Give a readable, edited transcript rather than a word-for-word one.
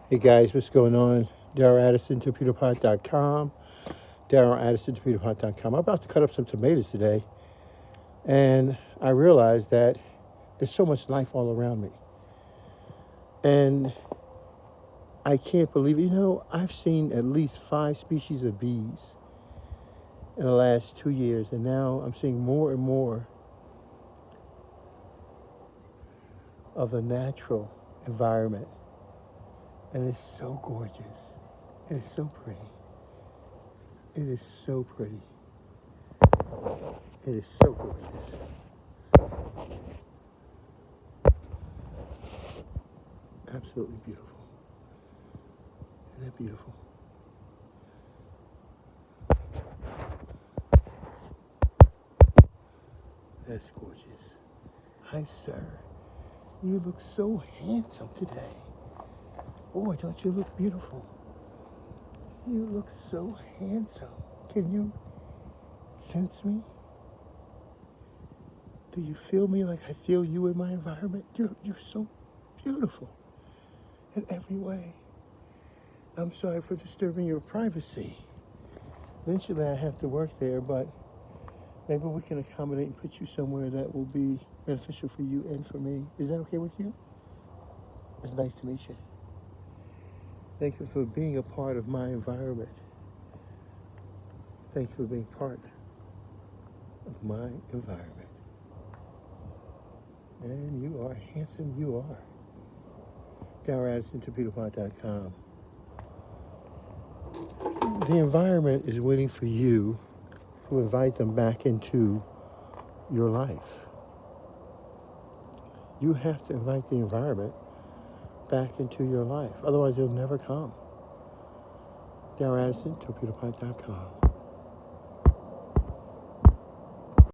Hey guys, what's going on? Daryl Addison, Torpedopot.com. Daryl Addison, Torpedopot.com. I'm about to cut up some tomatoes today, and I realized that there's so much life all around me. And I can't believe it. I've seen at least 5 species of bees in the last 2 years, and now I'm seeing more and more of the natural environment. And it's so gorgeous. It is so pretty. It is so pretty. It is so gorgeous. Absolutely beautiful. Isn't that beautiful? That's gorgeous. Hi, sir. You look so handsome today. Boy, don't you look beautiful? You look so handsome. Can you sense me? Do you feel me like I feel you in my environment? You're so beautiful in every way. I'm sorry for disturbing your privacy. Eventually I have to work there, but maybe we can accommodate and put you somewhere that will be beneficial for you and for me. Is that okay with you? It's nice to meet you. Thank you for being a part of my environment. Thank you for being part of my environment. And you are handsome, you are. Daryl Addison, Torpedopot.com. The environment is waiting for you to invite them back into your life. You have to invite the environment back into your life. Otherwise, they'll never come. Daryl Addison, Torpedopot.com.